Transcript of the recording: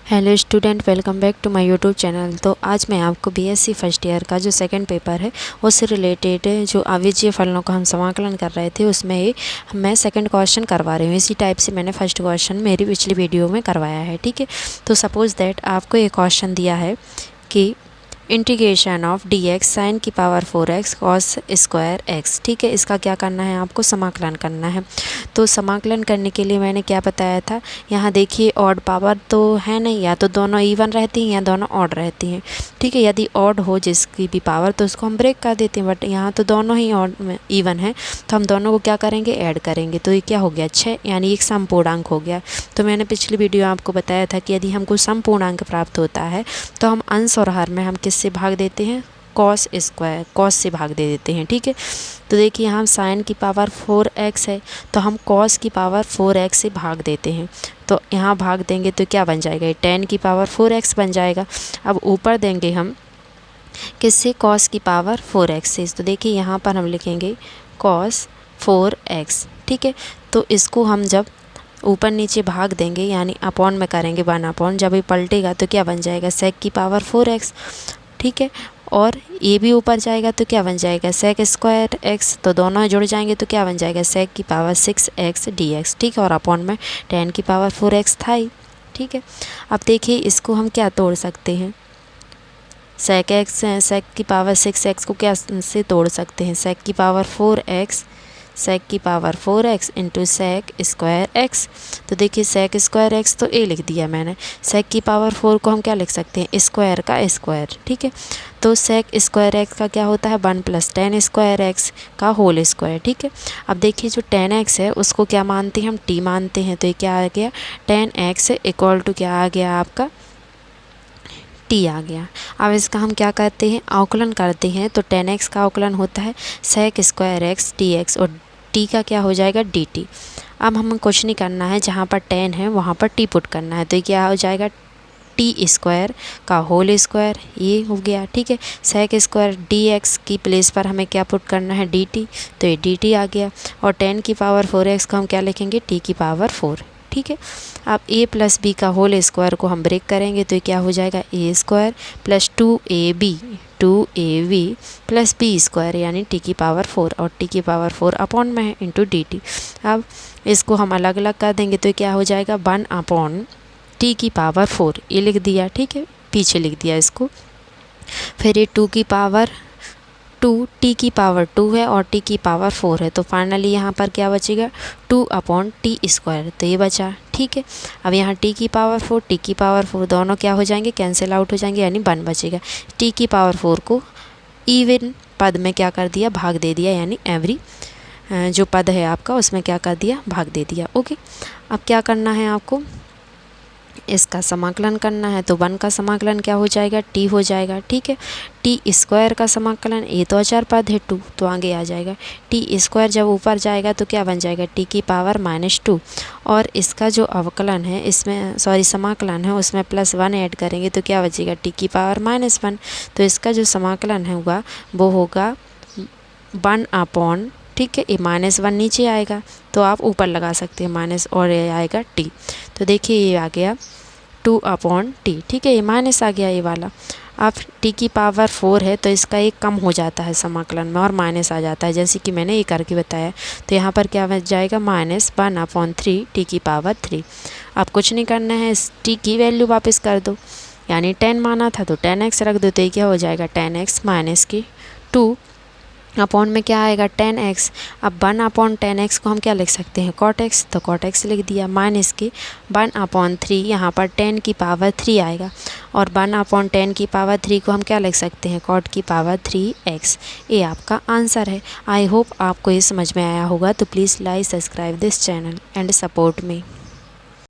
Hello student, welcome back to my YouTube channel. तो आज मैं आपको बीएससी फर्स्ट ईयर का जो सेकंड पेपर है उससे रिलेटेड जो अविभाज्य फलनों का हम समाकलन कर रहे थे उसमें ही मैं सेकंड क्वेश्चन करवा रही हूँ। इसी टाइप से मैंने फर्स्ट क्वेश्चन मेरी पिछली वीडियो में करवाया है। ठीक है, तो सपोज़ दैट आपको एक क्वेश्चन दिया है कि integration of d x sine की power 4x cos square x. ठीक है, इसका क्या करना है, आपको समाकलन करना है। तो समाकलन करने के लिए मैंने क्या बताया था, यहाँ देखिए ऑड पावर तो है नहीं, या तो दोनों इवन रहती हैं या दोनों ऑड रहती हैं। ठीक है, यदि ऑड हो जिसकी भी पावर तो उसको हम ब्रेक कर देते हैं, बट यहाँ तो दोनों ही ऑड में इवन है तो हम दोनों को क्या करेंगे, ऐड करेंगे। तो ये क्या हो गया, 6, यानी एक सम पूर्णांक हो गया। तो मैंने पिछली वीडियो आपको बताया था कि यदि हमको सम पूर्णांक प्राप्त होता है तो हम अंश और हर में हम किससे भाग देते हैं, कॉस स्क्वायर, कॉस से भाग दे देते हैं। ठीक है, तो देखिए यहाँ साइन की पावर 4x है तो हम कॉस की पावर 4x से भाग देते हैं। तो यहाँ भाग देंगे तो क्या बन जाएगा, ये 10 की पावर 4x बन जाएगा। अब ऊपर देंगे हम किससे, कॉस की पावर 4x से। तो देखिए यहाँ पर हम लिखेंगे कॉस 4x। ठीक है, तो इसको हम जब ऊपर नीचे भाग देंगे यानी अपॉन में करेंगे 1 अपॉन, जब ये पलटेगा तो क्या बन जाएगा, सेक की पावर 4x। ठीक है, और ये भी ऊपर जाएगा तो क्या बन जाएगा, सेक स्क्वायर एक्स। तो दोनों जुड़ जाएंगे तो क्या बन जाएगा, सेक की पावर 6x dx। ठीक है, और अपॉन में 10 की पावर 4x था ही। ठीक है, अब देखिए इसको हम क्या तोड़ सकते हैं, सेक एक्स, सेक की पावर 6x को क्या से तोड़ सकते हैं, सेक की पावर 4x, सेक की power 4x into sec square x. तो देखिए सेक स्क्वायर एक्स तो ए लिख दिया मैंने, सेक की पावर 4 को हम क्या लिख सकते हैं, स्क्वायर का स्क्वायर। ठीक है, तो सेक स्क्वायर एक्स का क्या होता है, 1 + 10 स्क्वायर एक्स का होल स्क्वायर। ठीक है, अब देखिए जो 10x है उसको क्या मानते हैं, हम t मानते हैं। तो ये क्या आ गया, 10x इक्वल टू क्या आ गया आपका, t आ गया। अब इसका हम क्या करते हैं, अवकलन करते हैं। तो 10x का अवकलन होता है सेक स्क्वायर एक्स dx और t का क्या हो जाएगा, dt। अब हमें कुछ नहीं करना है, जहाँ पर 10 है वहाँ पर t पुट करना है। तो ये क्या हो जाएगा, टी स्क्वायर का होल स्क्वायर, ये हो गया। ठीक है, सेक स्क्वायर dx की प्लेस पर हमें क्या पुट करना है, dt। तो ये dt आ गया। और 10 की पावर 4x को हम क्या लिखेंगे, t की पावर 4। ठीक है, अब a + b का होल स्क्वायर को हम ब्रेक करेंगे तो ये क्या हो जाएगा, a square + 2ab + b square यानी t की पावर 4, और t की पावर 4 अपॉन में है इंटू dt। अब इसको हम अलग अलग कर देंगे तो क्या हो जाएगा, 1 अपॉन t की पावर 4, ये लिख दिया। ठीक है, पीछे लिख दिया इसको। फिर ये 2 की पावर 2, t की पावर 2 है और t की पावर 4 है। तो फाइनली यहाँ पर क्या बचेगा, 2 अपॉन टी स्क्वायर। तो ये बचा। ठीक है, अब यहाँ t की पावर 4, t की पावर 4 दोनों क्या हो जाएंगे, कैंसिल आउट हो जाएंगे, यानी 1 बचेगा। t की पावर 4 को इवन पद में क्या कर दिया, भाग दे दिया, यानी एवरी जो पद है आपका उसमें क्या कर दिया, भाग दे दिया। ओके, अब क्या करना है आपको, इसका समाकलन करना है। तो 1 का समाकलन क्या हो जाएगा, t हो जाएगा। ठीक है, टी स्क्वायर का समाकलन, ये तो अचर पद है 2 तो आगे आ जाएगा। टी स्क्वायर जब ऊपर जाएगा तो क्या बन जाएगा, t की पावर -2। और इसका जो अवकलन है इसमें, सॉरी समाकलन है, उसमें +1 ऐड करेंगे तो क्या बचेगा, t की पावर -1। तो इसका जो समाकलन है होगा वो होगा 1 अपॉन, ठीक है, ये -1 नीचे आएगा तो आप ऊपर लगा सकते हैं माइनस, और ये आएगा t। तो देखिए ये आ गया 2 अपॉन t। ठीक है, ये माइनस आ गया ये वाला। अब t की पावर 4 है तो इसका एक कम हो जाता है समाकलन में और माइनस आ जाता है, जैसे कि मैंने ये करके बताया। तो यहाँ पर क्या बच जाएगा, -1 अपॉन 3 t की पावर 3। अब कुछ नहीं करना है, इस t की वैल्यू वापस कर दो, यानी 10 माना था तो 10x रख दो। तो ये क्या हो जाएगा, 10x माइनस की 2 अपॉन में क्या आएगा, 10x। अब 1 अपॉन 10x को हम क्या लिख सकते हैं, cot x। तो cot x लिख दिया, माइनस की 1 अपॉन 3, यहाँ पर 10 की पावर 3 आएगा। और 1 अपॉन 10 की पावर 3 को हम क्या लिख सकते हैं, cot की पावर 3x। ये आपका आंसर है। आई होप आपको ये समझ में आया होगा। तो please like, subscribe this channel and support me.